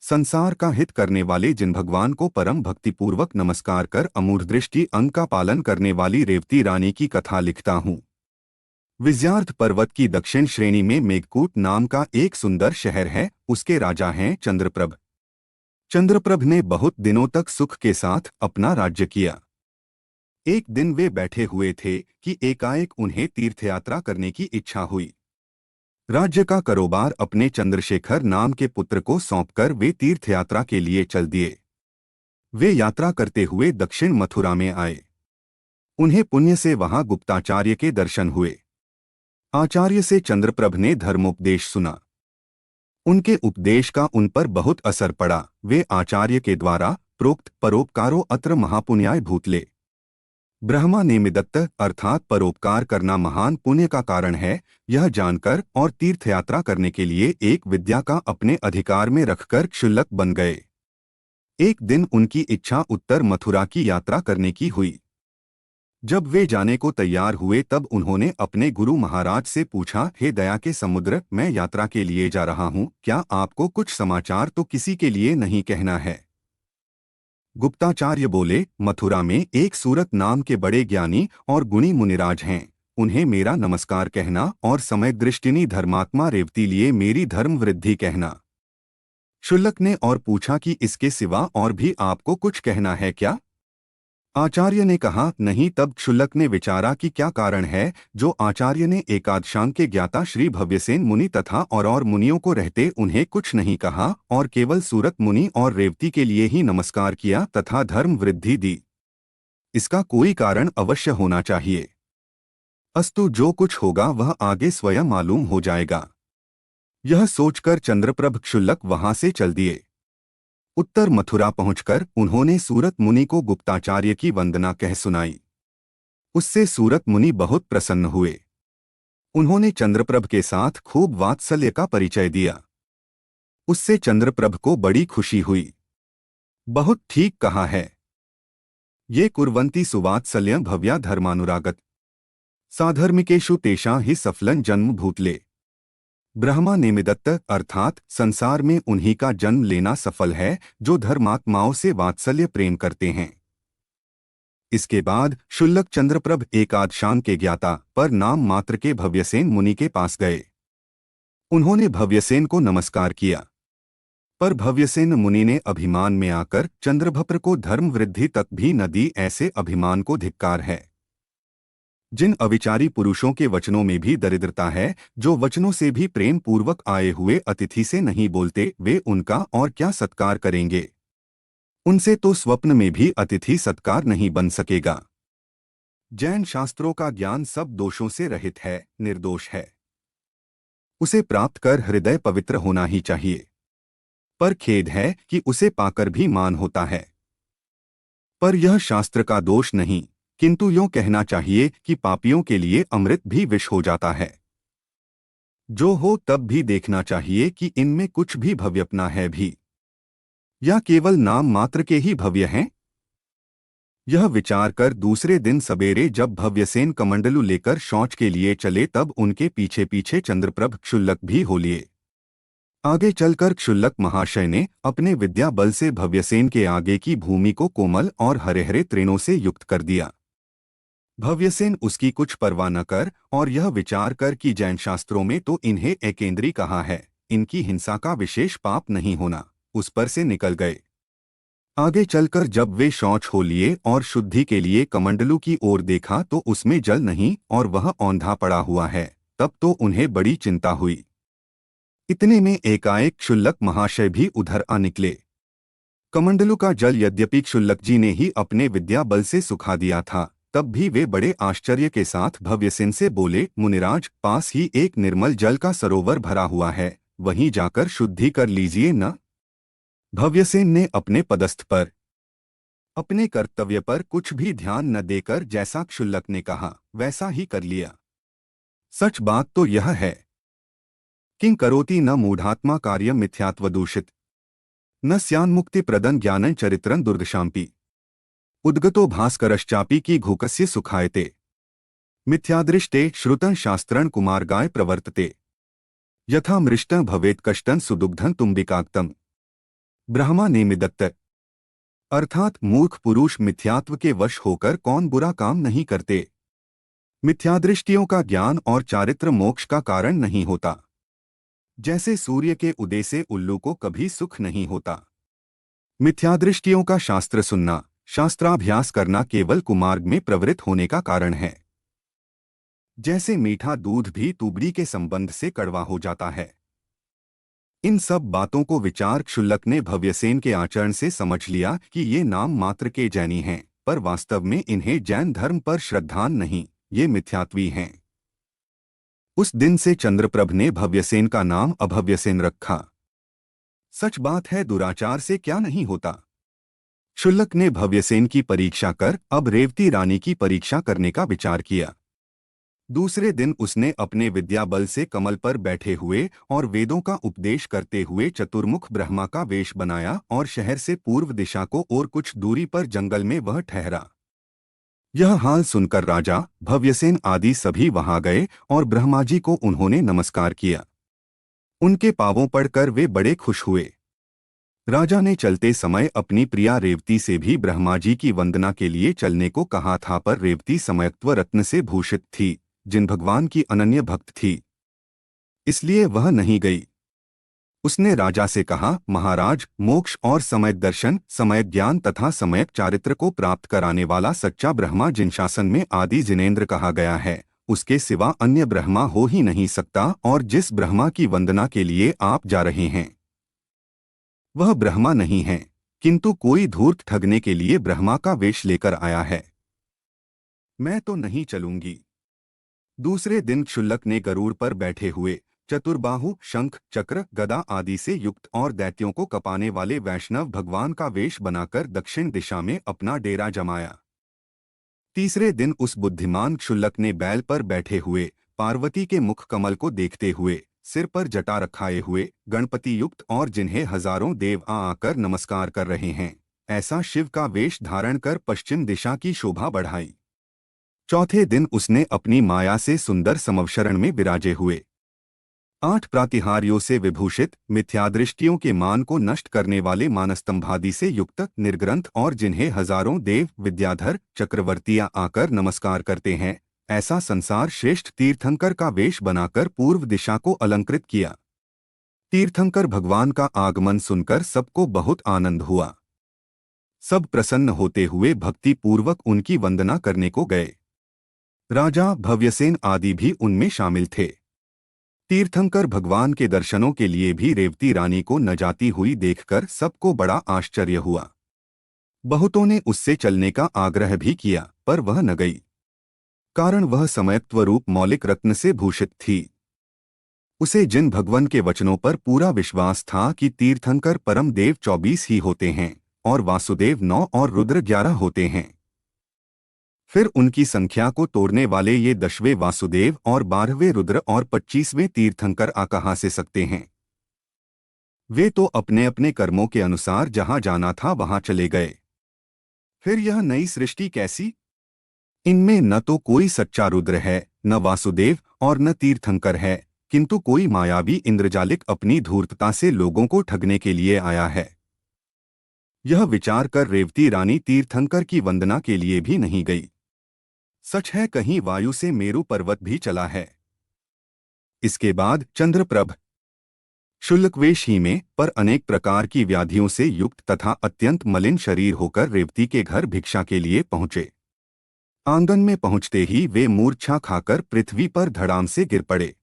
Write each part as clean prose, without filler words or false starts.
संसार का हित करने वाले जिन भगवान को परम भक्तिपूर्वक नमस्कार कर अमूढ़ दृष्टि अंग का पालन करने वाली रेवती रानी की कथा लिखता हूँ। विजयार्थ पर्वत की दक्षिण श्रेणी में मेघकूट नाम का एक सुंदर शहर है। उसके राजा हैं चंद्रप्रभ। चंद्रप्रभ ने बहुत दिनों तक सुख के साथ अपना राज्य किया। एक दिन वे बैठे हुए थे कि एकाएक उन्हें तीर्थयात्रा करने की इच्छा हुई। राज्य का कारोबार अपने चंद्रशेखर नाम के पुत्र को सौंपकर वे तीर्थयात्रा के लिए चल दिए। वे यात्रा करते हुए दक्षिण मथुरा में आए। उन्हें पुण्य से वहां गुप्ताचार्य के दर्शन हुए। आचार्य से चंद्रप्रभ ने धर्मोपदेश सुना। उनके उपदेश का उन पर बहुत असर पड़ा। वे आचार्य के द्वारा प्रोक्त परोपकारो अत्र महापुण्याय भूतले ब्रह्मा नेमिदत्त अर्थात परोपकार करना महान पुण्य का कारण है, यह जानकर और तीर्थयात्रा करने के लिए एक विद्या का अपने अधिकार में रखकर क्षुल्लक बन गए। एक दिन उनकी इच्छा उत्तर मथुरा की यात्रा करने की हुई। जब वे जाने को तैयार हुए तब उन्होंने अपने गुरु महाराज से पूछा, हे दया के समुद्र, मैं यात्रा के लिए जा रहा हूँ, क्या आपको कुछ समाचार तो किसी के लिए नहीं कहना है? गुप्ताचार्य बोले, मथुरा में एक सूरत नाम के बड़े ज्ञानी और गुणी मुनिराज हैं, उन्हें मेरा नमस्कार कहना और समय दृष्टिनी धर्मात्मा रेवती लिए मेरी धर्म वृद्धि कहना। क्षुल्लक ने और पूछा कि इसके सिवा और भी आपको कुछ कहना है क्या? आचार्य ने कहा, नहीं। तब क्षुल्लक ने विचारा कि क्या कारण है जो आचार्य ने एकादशांग के ज्ञाता श्री भव्यसेन मुनि तथा और मुनियों को रहते उन्हें कुछ नहीं कहा और केवल सूरत मुनि और रेवती के लिए ही नमस्कार किया तथा धर्म वृद्धि दी। इसका कोई कारण अवश्य होना चाहिए। अस्तु, जो कुछ होगा वह आगे स्वयं मालूम हो जाएगा। यह सोचकर चंद्रप्रभ क्षुल्लक वहां से चल दिए। उत्तर मथुरा पहुंचकर उन्होंने सूरत मुनि को गुप्ताचार्य की वंदना कह सुनाई। उससे सूरत मुनि बहुत प्रसन्न हुए। उन्होंने चंद्रप्रभ के साथ खूब वात्सल्य का परिचय दिया। उससे चंद्रप्रभ को बड़ी खुशी हुई। बहुत ठीक कहा है, ये कुर्वन्ति सुवात्सल्यं भव्या धर्मानुरागत साधर्मिकेषु तेषां हि सफलं जन्म भूतले ब्रह्मा नेमिदत्त अर्थात संसार में उन्हीं का जन्म लेना सफल है जो धर्मात्माओं से वात्सल्य प्रेम करते हैं। इसके बाद क्षुल्लक चंद्रप्रभ एकादशांग के ज्ञाता पर नाम मात्र के भव्यसेन मुनि के पास गए। उन्होंने भव्यसेन को नमस्कार किया, पर भव्यसेन मुनि ने अभिमान में आकर चंद्रभप्र को धर्म वृद्धि तक भी न दी। ऐसे अभिमान को धिक्कार है। जिन अविचारी पुरुषों के वचनों में भी दरिद्रता है, जो वचनों से भी प्रेम पूर्वक आए हुए अतिथि से नहीं बोलते, वे उनका और क्या सत्कार करेंगे? उनसे तो स्वप्न में भी अतिथि सत्कार नहीं बन सकेगा। जैन शास्त्रों का ज्ञान सब दोषों से रहित है, निर्दोष है। उसे प्राप्त कर हृदय पवित्र होना ही चाहिए। पर खेद है कि उसे पाकर भी मान होता है। पर यह शास्त्र का दोष नहीं, किंतु यूं कहना चाहिए कि पापियों के लिए अमृत भी विष हो जाता है। जो हो तब भी देखना चाहिए कि इनमें कुछ भी भव्यपना है भी, या केवल नाम मात्र के ही भव्य हैं। यह विचार कर दूसरे दिन सवेरे जब भव्यसेन कमंडलू लेकर शौच के लिए चले तब उनके पीछे पीछे चंद्रप्रभ क्षुल्लक भी हो लिए। आगे चलकर क्षुल्लक महाशय ने अपने विद्या बल से भव्यसेन के आगे की भूमि को कोमल और हरे हरे तृणों से युक्त कर दिया। भव्यसेन उसकी कुछ परवाह न कर और यह विचार कर कि जैन शास्त्रों में तो इन्हें एकेंद्री कहा है, इनकी हिंसा का विशेष पाप नहीं होना, उस पर से निकल गए। आगे चलकर जब वे शौच हो लिए और शुद्धि के लिए कमंडलू की ओर देखा तो उसमें जल नहीं और वह औंधा पड़ा हुआ है। तब तो उन्हें बड़ी चिंता हुई। इतने में एकाएक क्षुल्लक महाशय भी उधर आ निकले। कमंडलू का जल यद्यपि क्षुल्लक जी ने ही अपने विद्या बल से सुखा दिया था, तब भी वे बड़े आश्चर्य के साथ भव्यसेन से बोले, मुनिराज, पास ही एक निर्मल जल का सरोवर भरा हुआ है, वहीं जाकर शुद्धि कर लीजिए न। भव्यसेन ने अपने पदस्थ पर, अपने कर्तव्य पर कुछ भी ध्यान न देकर जैसा क्षुल्लक ने कहा वैसा ही कर लिया। सच बात तो यह है, किं करोति न मूढ़ात्मा कार्यं मिथ्यात्वदूषित न स्यान्मुक्ति प्रदं ज्ञानं चरित्रं दुर्दशाम्पि उद्गतो भास्करश्चापि की घूकस्य सुखायते मिथ्यादृष्टे श्रुतं शास्त्रं कुमार्गाय प्रवर्तते यथा मृष्टं भवेत् कष्टं सुदुग्धं तुम्बिकाक्तम् ब्रह्मा ने मिदत्त अर्थात मूर्ख पुरुष मिथ्यात्व के वश होकर कौन बुरा काम नहीं करते। मिथ्यादृष्टियों का ज्ञान और चारित्र मोक्ष का कारण नहीं होता। जैसे सूर्य के उदय से उल्लू को कभी सुख नहीं होता। मिथ्यादृष्टियों का शास्त्र सुनना, शास्त्राभ्यास करना केवल कुमार्ग में प्रवृत्त होने का कारण है। जैसे मीठा दूध भी तुबड़ी के संबंध से कड़वा हो जाता है। इन सब बातों को विचार क्षुल्लक ने भव्यसेन के आचरण से समझ लिया कि ये नाम मात्र के जैनी हैं, पर वास्तव में इन्हें जैन धर्म पर श्रद्धान नहीं, ये मिथ्यात्वी हैं। उस दिन से चंद्रप्रभ ने भव्यसेन का नाम अभव्यसेन रखा। सच बात है, दुराचार से क्या नहीं होता। क्षुल्लक ने भव्यसेन की परीक्षा कर अब रेवती रानी की परीक्षा करने का विचार किया। दूसरे दिन उसने अपने विद्या बल से कमल पर बैठे हुए और वेदों का उपदेश करते हुए चतुर्मुख ब्रह्मा का वेश बनाया और शहर से पूर्व दिशा को और कुछ दूरी पर जंगल में वह ठहरा। यह हाल सुनकर राजा, भव्यसेन आदि सभी वहां गए और ब्रह्मा जी को उन्होंने नमस्कार किया। उनके पांवों पड़कर वे बड़े खुश हुए। राजा ने चलते समय अपनी प्रिया रेवती से भी ब्रह्मा जी की वंदना के लिए चलने को कहा था, पर रेवती समयत्व रत्न से भूषित थी, जिन भगवान की अनन्य भक्त थी, इसलिए वह नहीं गई। उसने राजा से कहा, महाराज, मोक्ष और समय दर्शन, समय ज्ञान तथा समय चारित्र को प्राप्त कराने वाला सच्चा ब्रह्मा जिन शासन में आदि जिनेन्द्र कहा गया है, उसके सिवा अन्य ब्रह्मा हो ही नहीं सकता, और जिस ब्रह्मा की वंदना के लिए आप जा रहे हैं वह ब्रह्मा नहीं है, किंतु कोई धूर्त ठगने के लिए ब्रह्मा का वेश लेकर आया है। मैं तो नहीं चलूंगी। दूसरे दिन क्षुल्लक ने गरुड़ पर बैठे हुए चतुर्बाहु, शंख, चक्र, गदा आदि से युक्त और दैत्यों को कपाने वाले वैष्णव भगवान का वेश बनाकर दक्षिण दिशा में अपना डेरा जमाया। तीसरे दिन उस बुद्धिमान क्षुल्लक ने बैल पर बैठे हुए पार्वती के मुख कमल को देखते हुए, सिर पर जटा रखाए हुए, गणपति युक्त और जिन्हें हजारों देव आकर नमस्कार कर रहे हैं, ऐसा शिव का वेश धारण कर पश्चिम दिशा की शोभा बढ़ाई। चौथे दिन उसने अपनी माया से सुंदर समवशरण में विराजे हुए 8 प्रातिहार्यों से विभूषित, मिथ्यादृष्टियों के मान को नष्ट करने वाले मानस्तंभादि से युक्त, निर्ग्रंथ और जिन्हें हजारों देव, विद्याधर, चक्रवर्तियां आकर नमस्कार करते हैं, ऐसा संसार श्रेष्ठ तीर्थंकर का वेश बनाकर पूर्व दिशा को अलंकृत किया। तीर्थंकर भगवान का आगमन सुनकर सबको बहुत आनंद हुआ। सब प्रसन्न होते हुए भक्ति पूर्वक उनकी वंदना करने को गए। राजा, भव्यसेन आदि भी उनमें शामिल थे। तीर्थंकर भगवान के दर्शनों के लिए भी रेवती रानी को न जाती हुई देखकर सबको बड़ा आश्चर्य हुआ। बहुतों ने उससे चलने का आग्रह भी किया, पर वह न गई, कारण वह समयत्व रूप मौलिक रत्न से भूषित थी। उसे जिन भगवान के वचनों पर पूरा विश्वास था कि तीर्थंकर परम देव 24 ही होते हैं और वासुदेव 9 और रुद्र 11 होते हैं, फिर उनकी संख्या को तोड़ने वाले ये 10वें वासुदेव और 12वें रुद्र और 25वें तीर्थंकर आ कहाँ से सकते हैं। वे तो अपने अपने कर्मों के अनुसार जहां जाना था वहां चले गए। फिर यह नई सृष्टि कैसी? इनमें न तो कोई सच्चा रुद्र है, न वासुदेव और न तीर्थंकर है, किंतु कोई मायावी इंद्रजालिक अपनी धूर्तता से लोगों को ठगने के लिए आया है। यह विचार कर रेवती रानी तीर्थंकर की वंदना के लिए भी नहीं गई। सच है, कहीं वायु से मेरु पर्वत भी चला है। इसके बाद चंद्रप्रभ क्षुल्लकवेश ही में पर अनेक प्रकार की व्याधियों से युक्त तथा अत्यंत मलिन शरीर होकर रेवती के घर भिक्षा के लिए पहुंचे। आंगन में पहुंचते ही वे मूर्छा खाकर पृथ्वी पर धड़ाम से गिर पड़े।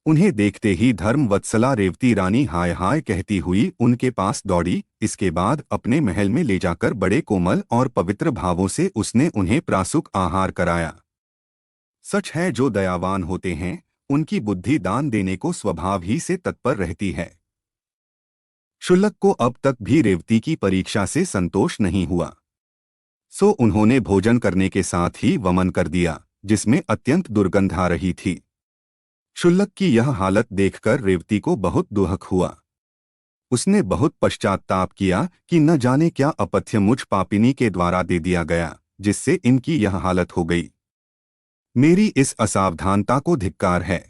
उन्हें देखते ही धर्मवत्सला रेवती रानी हाय हाय कहती हुई उनके पास दौड़ी। इसके बाद अपने महल में ले जाकर बड़े कोमल और पवित्र भावों से उसने उन्हें प्रासुक आहार कराया। सच है, जो दयावान होते हैं उनकी बुद्धि दान देने को स्वभाव ही से तत्पर रहती है। क्षुल्लक को अब तक भी रेवती की परीक्षा से संतोष नहीं हुआ, सो उन्होंने भोजन करने के साथ ही वमन कर दिया, जिसमें अत्यंत दुर्गंध आ रही थी। क्षुल्लक की यह हालत देखकर रेवती को बहुत दुहक हुआ। उसने बहुत पश्चाताप किया कि न जाने क्या अपथ्य मुझ पापिनी के द्वारा दे दिया गया, जिससे इनकी यह हालत हो गई। मेरी इस असावधानता को धिक्कार है।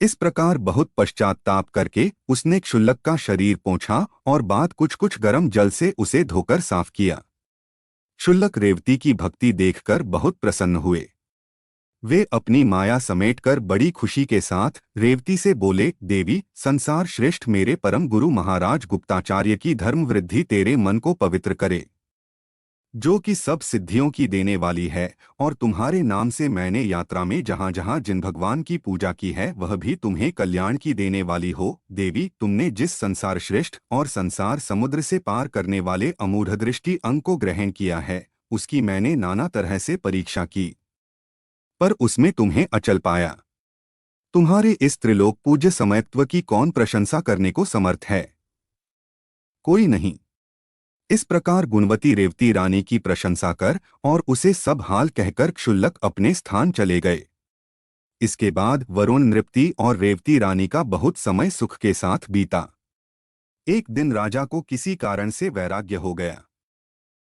इस प्रकार बहुत पश्चाताप करके उसने क्षुल्लक का शरीर पोंछा और बाद कुछ कुछ गर्म जल से उसे धोकर साफ किया। क्षुल्लक रेवती की भक्ति देखकर बहुत प्रसन्न हुए। वे अपनी माया समेटकर बड़ी खुशी के साथ रेवती से बोले, देवी, संसार श्रेष्ठ मेरे परम गुरु महाराज गुप्ताचार्य की धर्म वृद्धि तेरे मन को पवित्र करे, जो कि सब सिद्धियों की देने वाली है। और तुम्हारे नाम से मैंने यात्रा में जहाँ जहाँ जिन भगवान की पूजा की है वह भी तुम्हें कल्याण की देने वाली हो। देवी, तुमने जिस संसार श्रेष्ठ और संसार समुद्र से पार करने वाले अमूढ़ दृष्टि अंग को ग्रहण किया है, उसकी मैंने नाना तरह से परीक्षा की, पर उसमें तुम्हें अचल पाया। तुम्हारे इस त्रिलोक पूज्य समयत्व की कौन प्रशंसा करने को समर्थ है? कोई नहीं। इस प्रकार गुणवती रेवती रानी की प्रशंसा कर और उसे सब हाल कहकर क्षुल्लक अपने स्थान चले गए। इसके बाद वरुण नृपति और रेवती रानी का बहुत समय सुख के साथ बीता। एक दिन राजा को किसी कारण से वैराग्य हो गया।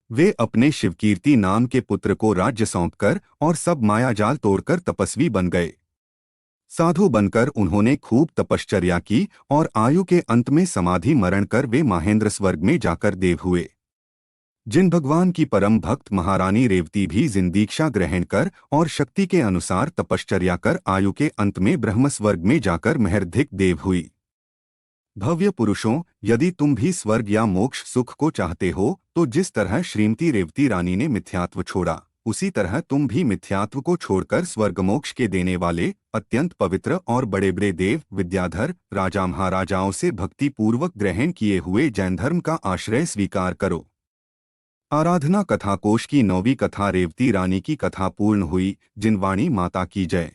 वे अपने शिवकीर्ति नाम के पुत्र को राज्य सौंपकर और सब मायाजाल तोड़कर तपस्वी बन गए। साधु बनकर उन्होंने खूब तपश्चर्या की और आयु के अंत में समाधि मरण कर वे महेंद्र स्वर्ग में जाकर देव हुए। जिन भगवान की परम भक्त महारानी रेवती भी जिंदीक्षा ग्रहण कर और शक्ति के अनुसार तपश्चर्या कर आयु के अंत में ब्रह्म स्वर्ग में जाकर महर्धिक देव हुई। भव्य पुरुषों, यदि तुम भी स्वर्ग या मोक्ष सुख को चाहते हो तो जिस तरह श्रीमती रेवती रानी ने मिथ्यात्व छोड़ा, उसी तरह तुम भी मिथ्यात्व को छोड़कर स्वर्गमोक्ष के देने वाले अत्यंत पवित्र और बड़े बड़े देव विद्याधर राजा महाराजाओं से भक्ति पूर्वक ग्रहण किए हुए जैन धर्म का आश्रय स्वीकार करो। आराधना कथा कोश की 9वीं कथा रेवती रानी की कथा पूर्ण हुई। जिनवाणी माता की जय।